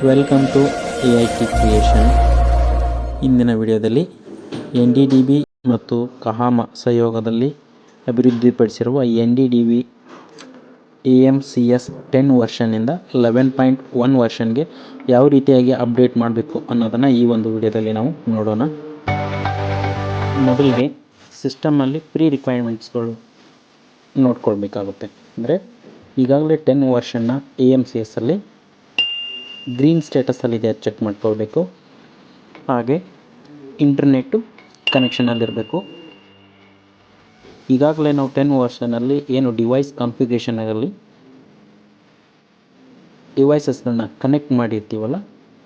Welcome to AIT creation. ಇಂದಿನ ವಿಡಿಯೋದಲ್ಲಿ NDDB ಮತ್ತು ಕಹಾಮ ಸಹಯೋಗದಲ್ಲಿ ಅಭಿವೃದ್ಧಿಪಡಿಸಿರುವ NDDB AMCS 10 ವರ್ಷನ್ನಿಂದ 11.1 ವರ್ಷನ್ಗೆ ಯಾವ ರೀತಿಯಾಗಿ ಅಪ್ಡೇಟ್ ಮಾಡಬೇಕು ಅನ್ನೋದನ್ನು ಈ ಒಂದು ವಿಡಿಯೋದಲ್ಲಿ ನಾವು ನೋಡೋಣ. ಮೊದಲಿಗೆ ಸಿಸ್ಟಮಲ್ಲಿ ಪ್ರೀ ರಿಕ್ವೈರ್ಮೆಂಟ್ಸ್ಗಳು ನೋಡ್ಕೊಳ್ಬೇಕಾಗುತ್ತೆ. ಅಂದರೆ ಈಗಾಗಲೇ 10 ವರ್ಷನ್ನ AMCS ಅಲ್ಲಿ ಗ್ರೀನ್ ಸ್ಟೇಟಸಲ್ಲಿದೆ ಅದು ಚೆಕ್ ಮಾಡ್ಕೊಳ್ಬೇಕು. ಹಾಗೆ ಇಂಟರ್ನೆಟ್ಟು ಕನೆಕ್ಷನಲ್ಲಿರಬೇಕು. ಈಗಾಗಲೇ ನಾವು 10 ವರ್ಷನಲ್ಲಿ ಏನು ಡಿವೈಸ್ ಕಾನ್ಫಿಗರೇಷನಲ್ಲಿ ಡಿವೈಸಸ್ಗಳನ್ನ ಕನೆಕ್ಟ್ ಮಾಡಿರ್ತೀವಲ್ಲ,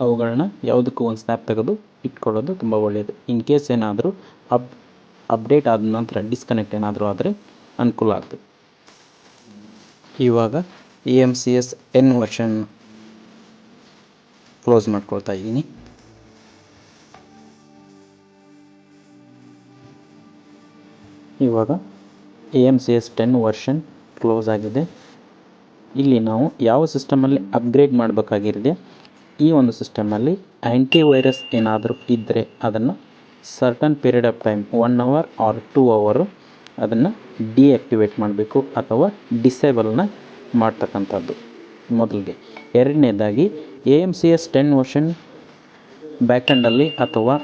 ಅವುಗಳನ್ನ ಯಾವುದಕ್ಕೂ ಒಂದು ಸ್ನ್ಯಾಪ್ ತೆಗೆದು ಇಟ್ಕೊಳ್ಳೋದು ತುಂಬ ಒಳ್ಳೆಯದು. ಇನ್ ಕೇಸ್ ಏನಾದರೂ ಅಪ್ಡೇಟ್ ಆದ ನಂತರ ಡಿಸ್ಕನೆಕ್ಟ್ ಏನಾದರೂ ಆದರೆ ಅನುಕೂಲ ಆಗ್ತದೆ. ಇವಾಗ AMCS 10 ವರ್ಷನ್ ಕ್ಲೋಸ್ ಮಾಡ್ಕೊಳ್ತಾ ಇದ್ದೀನಿ. ಇವಾಗ AMCS 10 ವರ್ಷನ್ ಕ್ಲೋಸ್ ಆಗಿದೆ. ಇಲ್ಲಿ ನಾವು ಯಾವ ಸಿಸ್ಟಮಲ್ಲಿ ಅಪ್ಗ್ರೇಡ್ ಮಾಡಬೇಕಾಗಿರುತ್ತೆ, ಈ ಒಂದು ಸಿಸ್ಟಮಲ್ಲಿ ಆ್ಯಂಟಿವೈರಸ್ ಏನಾದರೂ ಇದ್ದರೆ ಅದನ್ನು certain period of time 1 hour or 2 hour ಅದನ್ನು ಡಿಆಕ್ಟಿವೇಟ್ ಮಾಡಬೇಕು ಅಥವಾ ಡಿಸೇಬಲ್ನ ಮಾಡ್ತಕ್ಕಂಥದ್ದು ಮೊದಲಿಗೆ. ಎರಡನೇದಾಗಿ AMCS 10 ವರ್ಷನ್ ಬ್ಯಾಕೆಂಡಲ್ಲಿ ಅಥವಾ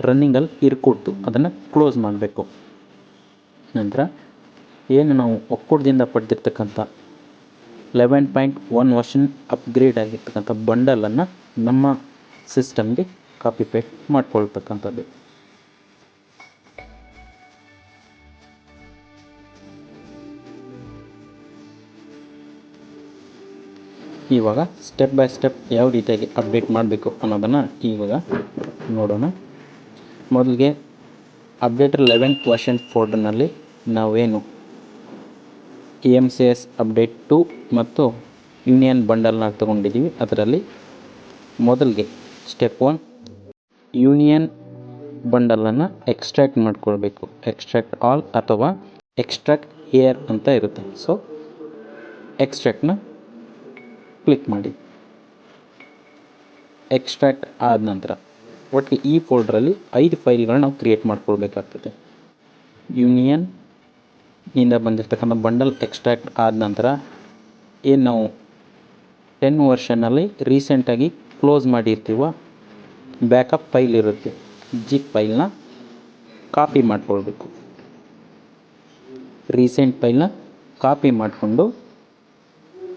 ರನ್ನಿಂಗಲ್ಲಿ ಇರ್ಕೊಟ್ಟು ಅದನ್ನು ಕ್ಲೋಸ್ ಮಾಡಬೇಕು. ನಂತರ ಏನು ನಾವು ಒಕ್ಕೂಟದಿಂದ ಪಡೆದಿರ್ತಕ್ಕಂಥ 11.1 ವರ್ಷನ್ ಅಪ್ಗ್ರೇಡ್ ಆಗಿರ್ತಕ್ಕಂಥ ಬಂಡಲನ್ನು ನಮ್ಮ ಸಿಸ್ಟಮ್ಗೆ ಕಾಪಿ ಪೇಸ್ಟ್ ಮಾಡ್ಕೊಳ್ತಕ್ಕಂಥದ್ದು. ಇವಾಗ ಸ್ಟೆಪ್ ಬೈ ಸ್ಟೆಪ್ ಯಾವ ರೀತಿಯಾಗಿ ಅಪ್ಡೇಟ್ ಮಾಡಬೇಕು ಅನ್ನೋದನ್ನು ಇವಾಗ ನೋಡೋಣ. ಮೊದಲಿಗೆ ಅಪ್ಡೇಟರ್ 11 ವರ್ಷನ್ ಫೋಲ್ಡರ್ನಲ್ಲಿ ನಾವೇನು AMCS ಅಪ್ಡೇಟ್ 2 ಮತ್ತು ಯೂನಿಯನ್ ಬಂಡಲ್ನ ತಗೊಂಡಿದ್ದೀವಿ. ಅದರಲ್ಲಿ ಮೊದಲಿಗೆ ಸ್ಟೆಪ್ 1 ಯೂನಿಯನ್ ಬಂಡಲನ್ನು ಎಕ್ಸ್ಟ್ರಾಕ್ಟ್ ಮಾಡ್ಕೊಳ್ಬೇಕು. ಎಕ್ಸ್ಟ್ರಾಕ್ಟ್ ಆಲ್ ಅಥವಾ ಎಕ್ಸ್ಟ್ರಾಕ್ಟ್ ಏರ್ ಅಂತ ಇರುತ್ತೆ. ಸೊ ಎಕ್ಸ್ಟ್ರಾಕ್ಟ್ನ ಕ್ಲಿಕ್ ಮಾಡಿ. ಎಕ್ಸ್ಟ್ರಾಕ್ಟ್ ಆದ ನಂತರ ಒಟ್ಟಿಗೆ ಈ ಫೋಲ್ಡ್ರಲ್ಲಿ 5 ಫೈಲ್ಗಳನ್ನ ನಾವು ಕ್ರಿಯೇಟ್ ಮಾಡ್ಕೊಳ್ಬೇಕಾಗ್ತದೆ. ಯೂನಿಯನ್ನಿಂದ ಬಂದಿರತಕ್ಕಂಥ ಬಂಡಲ್ ಎಕ್ಸ್ಟ್ರಾಕ್ಟ್ ಆದ ನಂತರ ಏನು ನಾವು 10 ವರ್ಷನ್ನಲ್ಲಿ ರೀಸೆಂಟಾಗಿ ಕ್ಲೋಸ್ ಮಾಡಿರ್ತೀವ ಬ್ಯಾಕಪ್ ಫೈಲ್ ಇರುತ್ತೆ, ಜಿಪ್ ಫೈಲ್ನ ಕಾಪಿ ಮಾಡ್ಕೊಳ್ಬೇಕು. ರೀಸೆಂಟ್ ಫೈಲ್ನ ಕಾಪಿ ಮಾಡಿಕೊಂಡು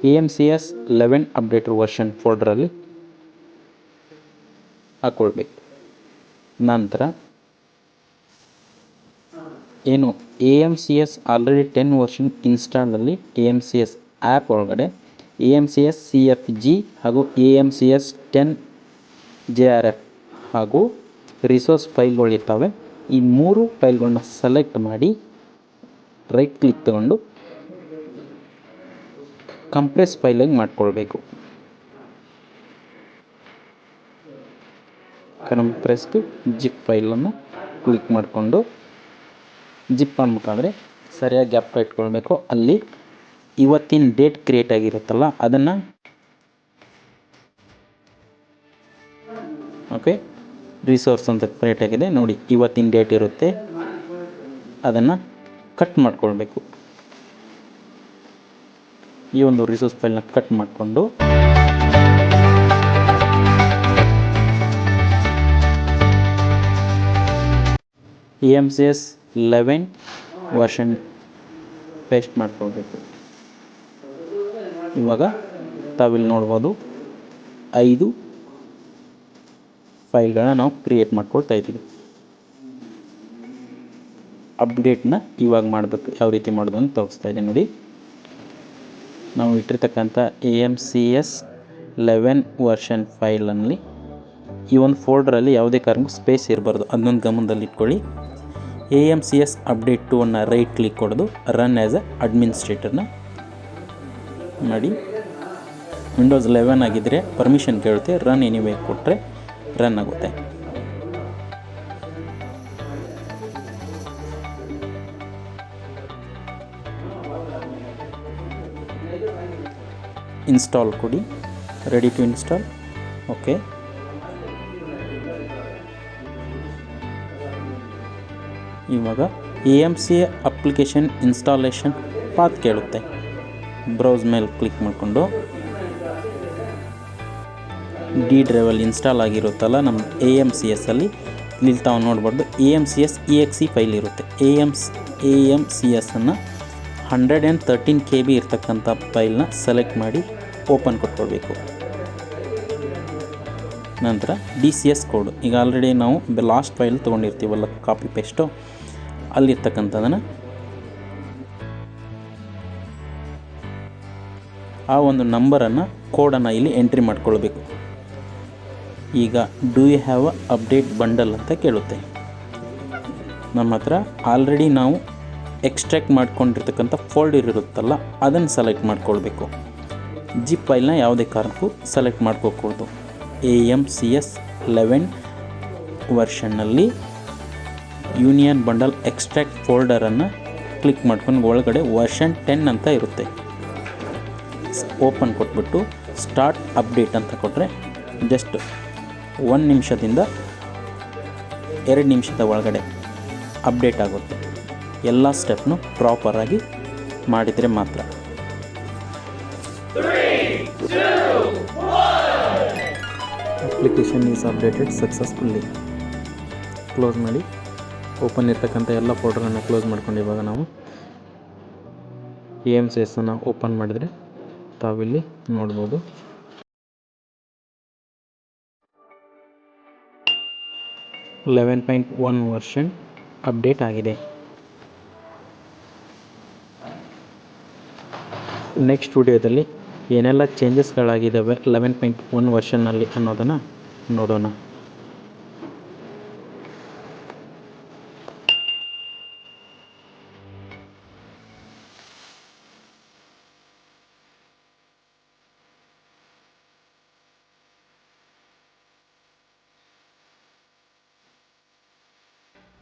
AMCS 11 ಅಪ್ಡೇಟರ್ ವರ್ಷನ್ ಫೋಲ್ಡರಲ್ಲಿ ಹಾಕ್ಕೊಳ್ಬೇಕು. ನಂತರ ಏನು AMCS ಆಲ್ರೆಡಿ 10 ವರ್ಷನ್ ಇನ್ಸ್ಟಾಲಲ್ಲಿ AMCS ಆ್ಯಪ್ ಒಳಗಡೆ AMCS CFG ಹಾಗೂ AMCS 10 JRF ಹಾಗೂ ರಿಸೋರ್ಸ್ ಫೈಲ್ಗಳಿರ್ತವೆ. ಈ 3 ಫೈಲ್ಗಳನ್ನ ಸೆಲೆಕ್ಟ್ ಮಾಡಿ ರೈಟ್ ಕ್ಲಿಕ್ ತಗೊಂಡು ಕಂಪ್ರೆಸ್ ಫೈಲಾಗಿ ಮಾಡ್ಕೊಳ್ಬೇಕು. ಕಂಪ್ರೆಸ್ದು ಜಿಪ್ ಫೈಲನ್ನು ಕ್ಲಿಕ್ ಮಾಡಿಕೊಂಡು ಜಿಪ್ ಅನ್ಬೇಕಾದ್ರೆ ಸರಿಯಾಗಿ ಗ್ಯಾಪ್ ಇಟ್ಕೊಳ್ಬೇಕು. ಅಲ್ಲಿ ಇವತ್ತಿನ ಡೇಟ್ ಕ್ರಿಯೇಟ್ ಆಗಿರುತ್ತಲ್ಲ ಅದನ್ನು ಓಕೆ ರಿಸೋರ್ಸ್ ಅಂತ ಕ್ರಿಯೇಟ್ ಆಗಿದೆ ನೋಡಿ, ಇವತ್ತಿನ ಡೇಟ್ ಇರುತ್ತೆ, ಅದನ್ನು ಕಟ್ ಮಾಡ್ಕೊಳ್ಬೇಕು. ಈ ಒಂದು ರಿಸೋರ್ಸ್ ಫೈಲ್ನ ಕಟ್ ಮಾಡಿಕೊಂಡು AMCS 11 ವರ್ಷನ್ ಪೇಸ್ಟ್ ಮಾಡ್ಕೊಳ್ಬೇಕು. ಇವಾಗ ತಾವಿಲ್ಲಿ ನೋಡ್ಬೋದು 5 ಫೈಲ್ಗಳನ್ನ ನಾವು ಕ್ರಿಯೇಟ್ ಮಾಡ್ಕೊಳ್ತಾ ಇದ್ದೀವಿ. ಅಪ್ಡೇಟ್ನ ಇವಾಗ ಮಾಡಬೇಕು. ಯಾವ ರೀತಿ ಮಾಡೋದು ಅಂತ ತೋರಿಸ್ತಾ ಇದ್ದೀನಿ ನೋಡಿ. ನಾವು ಇಟ್ಟಿರ್ತಕ್ಕಂಥ AMCS 11 ವರ್ಷನ್ ಫೈಲಲ್ಲಿ ಈ ಒಂದು ಫೋಲ್ಡರಲ್ಲಿ ಯಾವುದೇ ಕಾರಣಕ್ಕೂ ಸ್ಪೇಸ್ ಇರಬಾರ್ದು, ಅದನ್ನೊಂದು ಗಮನದಲ್ಲಿ ಇಟ್ಕೊಳ್ಳಿ. AMCS ಅಪ್ಡೇಟ್ 2 ಅನ್ನು ರೈಟ್ ಕ್ಲಿಕ್ ಕೊಡೋದು ರನ್ ಆ್ಯಸ್ ಎ ಅಡ್ಮಿನಿಸ್ಟ್ರೇಟರ್ನ ಮಾಡಿ. ವಿಂಡೋಸ್ 11 ಆಗಿದ್ದರೆ ಪರ್ಮಿಷನ್ ಕೇಳುತ್ತೆ, ರನ್ ಎನಿವೇ ಕೊಟ್ಟರೆ ರನ್ ಆಗುತ್ತೆ. ಇನ್ಸ್ಟಾಲ್ ಕೊಡಿ, ರೆಡಿ ಟು ಇನ್ಸ್ಟಾಲ್. ಓಕೆ. ಇವಾಗ AMC ಅಪ್ಲಿಕೇಶನ್ ಇನ್ಸ್ಟಾಲೇಷನ್ ಪಾತ್ ಕೇಳುತ್ತೆ. ಬ್ರೌಸ್ ಮೇಲೆ ಕ್ಲಿಕ್ ಮಾಡಿಕೊಂಡು ಡಿ ಡ್ರೈವಲ್ಲಿ ಇನ್ಸ್ಟಾಲ್ ಆಗಿರುತ್ತಲ್ಲ ನಮ್ಮ AMCSಲ್ಲಿ, ಇಲ್ಲಿ ತಾವು ನೋಡ್ಬೋದು AMCS.exe ಫೈಲ್ ಇರುತ್ತೆ. AMCSನ್ನು 113 KB ಇರ್ತಕ್ಕಂಥ ಫೈಲ್ನ ಸೆಲೆಕ್ಟ್ ಮಾಡಿ ಓಪನ್ ಕೊಟ್ಕೊಳ್ಬೇಕು. ನಂತರ DCS ಕೋಡು, ಈಗ ಆಲ್ರೆಡಿ ನಾವು ಲಾಸ್ಟ್ ಫೈಲ್ ತೊಗೊಂಡಿರ್ತೀವಲ್ಲ ಕಾಪಿ ಪೇಸ್ಟು, ಅಲ್ಲಿರ್ತಕ್ಕಂಥದ್ದನ್ನು ಆ ಒಂದು ನಂಬರನ್ನು ಕೋಡನ್ನು ಇಲ್ಲಿ ಎಂಟ್ರಿ ಮಾಡ್ಕೊಳ್ಬೇಕು. ಈಗ do you have a update bundle ಅಂತ ಕೇಳುತ್ತೆ. ನಮ್ಮ ಹತ್ರ ಆಲ್ರೆಡಿ ನಾವು ಎಕ್ಸ್ಟ್ರಾಕ್ಟ್ ಮಾಡ್ಕೊಂಡಿರ್ತಕ್ಕಂಥ ಫೋಲ್ಡರ್ ಇರುತ್ತಲ್ಲ, ಅದನ್ನು ಸೆಲೆಕ್ಟ್ ಮಾಡ್ಕೊಳ್ಬೇಕು. ಜಿಪ್ ಫೈಲ್ನ ಯಾವುದೇ ಕಾರಣಕ್ಕೂ ಸೆಲೆಕ್ಟ್ ಮಾಡ್ಕೋಕೂಡ್ದು. AMCS 11 ವರ್ಷನ್ನಲ್ಲಿ ಯೂನಿಯನ್ ಬಂಡಲ್ ಎಕ್ಸ್ಟ್ರಾಕ್ಟ್ ಫೋಲ್ಡರನ್ನು ಕ್ಲಿಕ್ ಮಾಡ್ಕೊಂಡು ಒಳಗಡೆ ವರ್ಷನ್ 10 ಅಂತ ಇರುತ್ತೆ. ಓಪನ್ ಕೊಟ್ಬಿಟ್ಟು ಸ್ಟಾರ್ಟ್ ಅಪ್ಡೇಟ್ ಅಂತ ಕೊಟ್ಟರೆ ಜಸ್ಟ್ 1 ನಿಮಿಷದಿಂದ 2 ನಿಮಿಷದ ಒಳಗಡೆ ಅಪ್ಡೇಟ್ ಆಗುತ್ತೆ. ಎಲ್ಲ ಸ್ಟೆಪ್ನು ಪ್ರಾಪರಾಗಿ ಮಾಡಿದರೆ ಮಾತ್ರ. 3, 2, 1. Application is updated successfully. Close ಮಾಡಿ. ಓಪನ್ ಇರ್ತಕ್ಕಂಥ ಎಲ್ಲ ಫೋಲ್ಡರನ್ನು ಕ್ಲೋಸ್ ಮಾಡ್ಕೊಂಡು ಇವಾಗ ನಾವು AMCSನ್ನು ಓಪನ್ ಮಾಡಿದರೆ ತಾವಿಲ್ಲಿ ನೋಡ್ಬೋದು. .1 ವರ್ಷನ್ ಅಪ್ಡೇಟ್ ಆಗಿದೆ. ನೆಕ್ಸ್ಟ್ ವಿಡಿಯೋದಲ್ಲಿ ಏನೆಲ್ಲ ಚೇಂಜಸ್ಗಳಾಗಿದ್ದಾವೆ 11.1 ವರ್ಷನ್ನಲ್ಲಿ ಅನ್ನೋದನ್ನು ನೋಡೋಣ.